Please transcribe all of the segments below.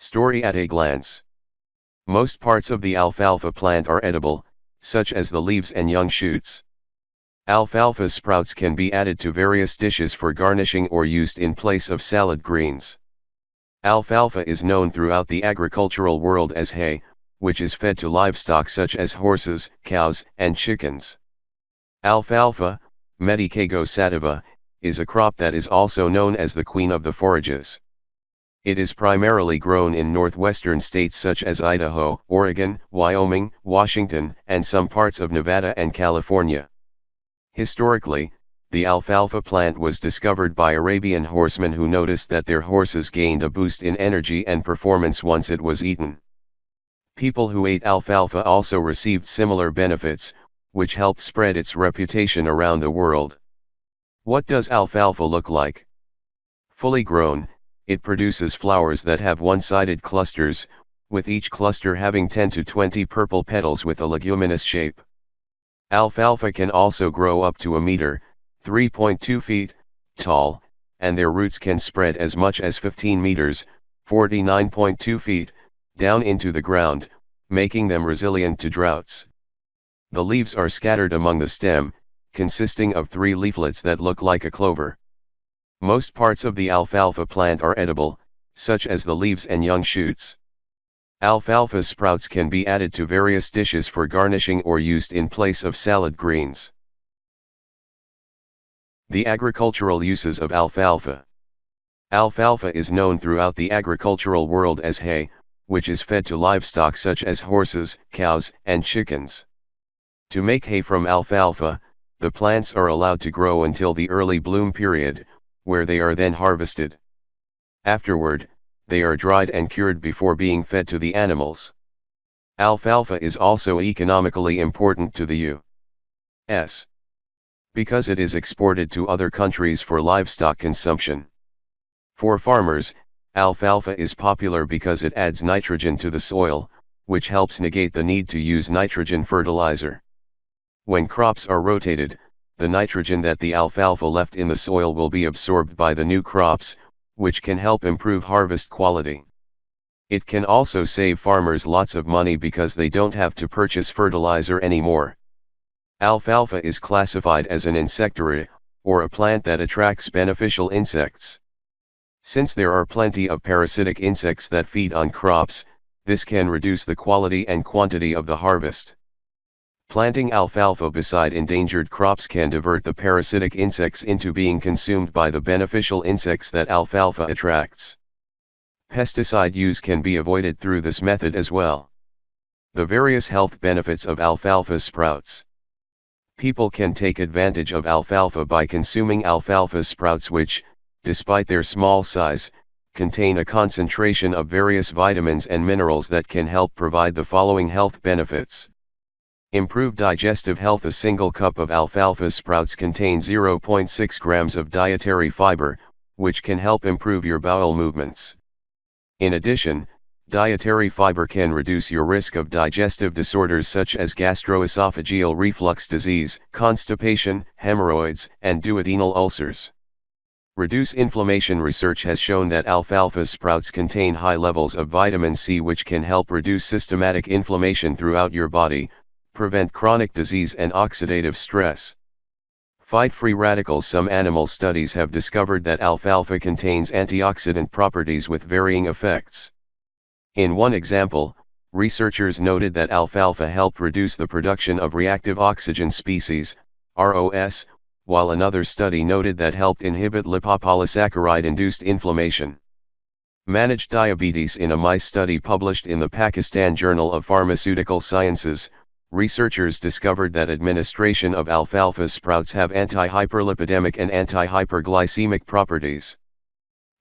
Story at a glance. Most parts of the alfalfa plant are edible, such as the leaves and young shoots. Alfalfa sprouts can be added to various dishes for garnishing or used in place of salad greens. Alfalfa is known throughout the agricultural world as hay, which is fed to livestock such as horses, cows, and chickens. Alfalfa, Medicago Sativa, is a crop that is also known as the queen of the forages. It is primarily grown in northwestern states such as Idaho, Oregon, Wyoming, Washington, and some parts of Nevada and California. Historically, the alfalfa plant was discovered by Arabian horsemen who noticed that their horses gained a boost in energy and performance once it was eaten. People who ate alfalfa also received similar benefits, which helped spread its reputation around the world. What does alfalfa look like? Fully grown, it produces flowers that have one-sided clusters, with each cluster having 10 to 20 purple petals with a leguminous shape. Alfalfa can also grow up to a meter, 3.2 feet, tall, and their roots can spread as much as 15 meters, 49.2 feet, down into the ground, making them resilient to droughts. The leaves are scattered among the stem, consisting of 3 leaflets that look like a clover. Most parts of the alfalfa plant are edible, such as the leaves and young shoots. Alfalfa sprouts can be added to various dishes for garnishing or used in place of salad greens. The agricultural uses of alfalfa. Alfalfa is known throughout the agricultural world as hay, which is fed to livestock such as horses, cows, and chickens. To make hay from alfalfa, the plants are allowed to grow until the early bloom period, where they are then harvested. Afterward, they are dried and cured before being fed to the animals. Alfalfa is also economically important to the U.S. because it is exported to other countries for livestock consumption. For farmers, alfalfa is popular because it adds nitrogen to the soil, which helps negate the need to use nitrogen fertilizer. When crops are rotated, the nitrogen that the alfalfa left in the soil will be absorbed by the new crops, which can help improve harvest quality. It can also save farmers lots of money because they don't have to purchase fertilizer anymore. Alfalfa is classified as an insectivore, or a plant that attracts beneficial insects. Since there are plenty of parasitic insects that feed on crops, this can reduce the quality and quantity of the harvest. Planting alfalfa beside endangered crops can divert the parasitic insects into being consumed by the beneficial insects that alfalfa attracts. Pesticide use can be avoided through this method as well. The various health benefits of alfalfa sprouts. People can take advantage of alfalfa by consuming alfalfa sprouts which, despite their small size, contain a concentration of various vitamins and minerals that can help provide the following health benefits. Improve digestive health. A single cup of alfalfa sprouts contains 0.6 grams of dietary fiber, which can help improve your bowel movements. In addition, dietary fiber can reduce your risk of digestive disorders such as gastroesophageal reflux disease, constipation, hemorrhoids, and duodenal ulcers. Reduce inflammation. Research has shown that alfalfa sprouts contain high levels of vitamin C, which can help reduce systematic inflammation throughout your body, prevent chronic disease and oxidative stress. Fight free radicals. Some animal studies have discovered that alfalfa contains antioxidant properties with varying effects. In one example, researchers noted that alfalfa helped reduce the production of reactive oxygen species, ROS, while another study noted that helped inhibit lipopolysaccharide-induced inflammation. Managed diabetes. In a mice study published in the Pakistan Journal of Pharmaceutical Sciences, researchers discovered that administration of alfalfa sprouts have anti-hyperlipidemic and anti-hyperglycemic properties.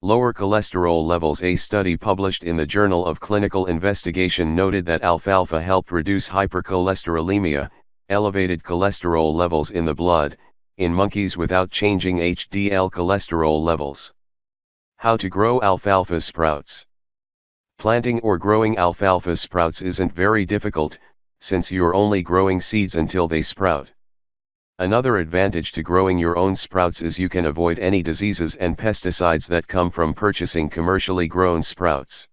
Lower cholesterol levels. A study published in the Journal of Clinical Investigation noted that alfalfa helped reduce hypercholesterolemia, elevated cholesterol levels in the blood, in monkeys without changing HDL cholesterol levels. How to grow alfalfa sprouts. Planting or growing alfalfa sprouts isn't very difficult, since you're only growing seeds until they sprout. Another advantage to growing your own sprouts is you can avoid any diseases and pesticides that come from purchasing commercially grown sprouts.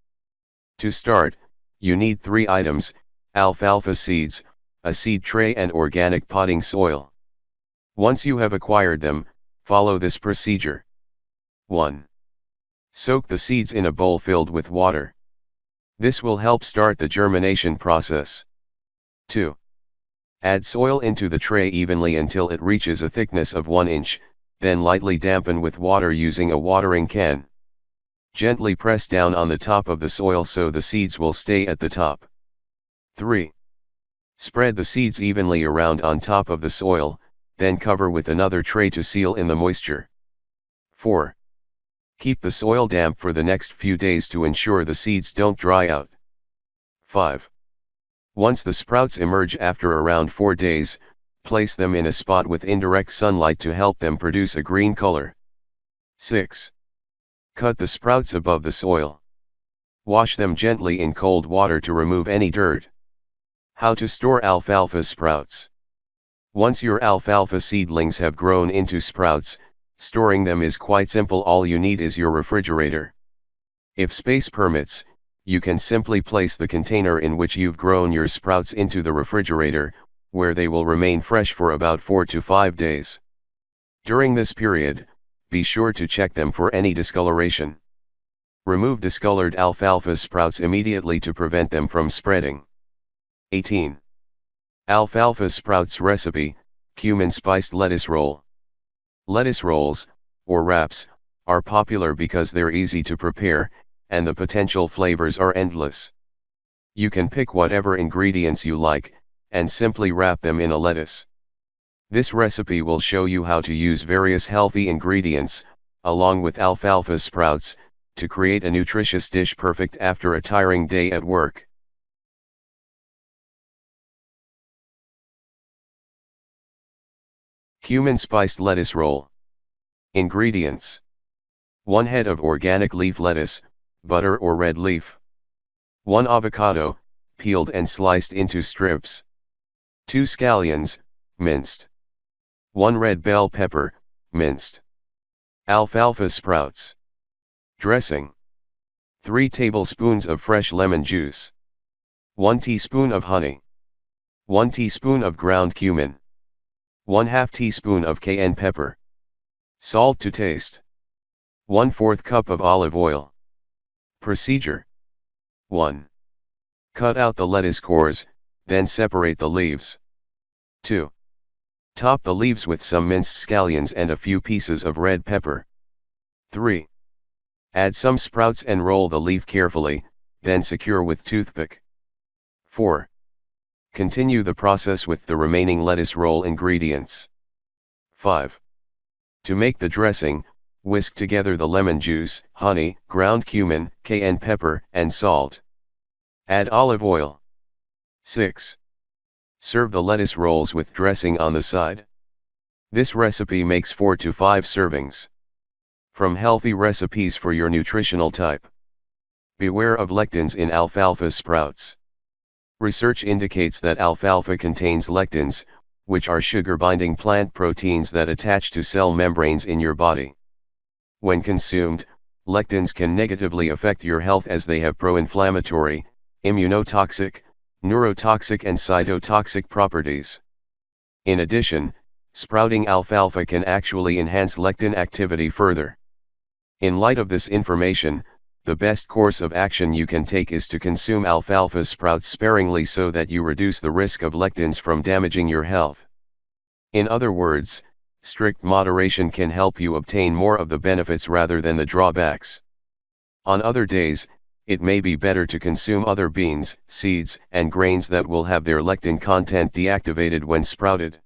To start, you need 3 items: alfalfa seeds, a seed tray and organic potting soil. Once you have acquired them, follow this procedure. 1. Soak the seeds in a bowl filled with water. This will help start the germination process. 2. Add soil into the tray evenly until it reaches a thickness of 1 inch, then lightly dampen with water using a watering can. Gently press down on the top of the soil so the seeds will stay at the top. 3. Spread the seeds evenly around on top of the soil, then cover with another tray to seal in the moisture. 4. Keep the soil damp for the next few days to ensure the seeds don't dry out. 5. Once the sprouts emerge after around 4 days, place them in a spot with indirect sunlight to help them produce a green color. 6. Cut the sprouts above the soil. Wash them gently in cold water to remove any dirt. How to store alfalfa sprouts. Once your alfalfa seedlings have grown into sprouts, storing them is quite simple. All you need is your refrigerator. If space permits, you can simply place the container in which you've grown your sprouts into the refrigerator, where they will remain fresh for about 4 to 5 days. During this period, be sure to check them for any discoloration. Remove discolored alfalfa sprouts immediately to prevent them from spreading. 18. Alfalfa sprouts recipe: cumin spiced lettuce roll. Lettuce rolls, or wraps, are popular because they're easy to prepare, and the potential flavors are endless. You can pick whatever ingredients you like, and simply wrap them in a lettuce. This recipe will show you how to use various healthy ingredients, along with alfalfa sprouts, to create a nutritious dish perfect after a tiring day at work. Cumin spiced lettuce roll. Ingredients: 1 head of organic leaf lettuce, butter or red leaf. 1 avocado, peeled and sliced into strips. 2 scallions, minced. 1 red bell pepper, minced. Alfalfa sprouts. Dressing: 3 tablespoons of fresh lemon juice. 1 teaspoon of honey. 1 teaspoon of ground cumin. 1/2 teaspoon of cayenne pepper. Salt to taste. 1/4 cup of olive oil. Procedure: 1. Cut out the lettuce cores, then separate the leaves. 2. Top the leaves with some minced scallions and a few pieces of red pepper. 3. Add some sprouts and roll the leaf carefully, then secure with toothpick. 4. Continue the process with the remaining lettuce roll ingredients. 5. To make the dressing, whisk together the lemon juice, honey, ground cumin, cayenne pepper, and salt. Add olive oil. 6. Serve the lettuce rolls with dressing on the side. This recipe makes 4 to 5 servings. From healthy recipes for your nutritional type. Beware of lectins in alfalfa sprouts. Research indicates that alfalfa contains lectins, which are sugar-binding plant proteins that attach to cell membranes in your body. When consumed, lectins can negatively affect your health as they have pro-inflammatory, immunotoxic, neurotoxic and cytotoxic properties. In addition, sprouting alfalfa can actually enhance lectin activity further. In light of this information, the best course of action you can take is to consume alfalfa sprouts sparingly so that you reduce the risk of lectins from damaging your health. In other words, strict moderation can help you obtain more of the benefits rather than the drawbacks. On other days, it may be better to consume other beans, seeds, and grains that will have their lectin content deactivated when sprouted.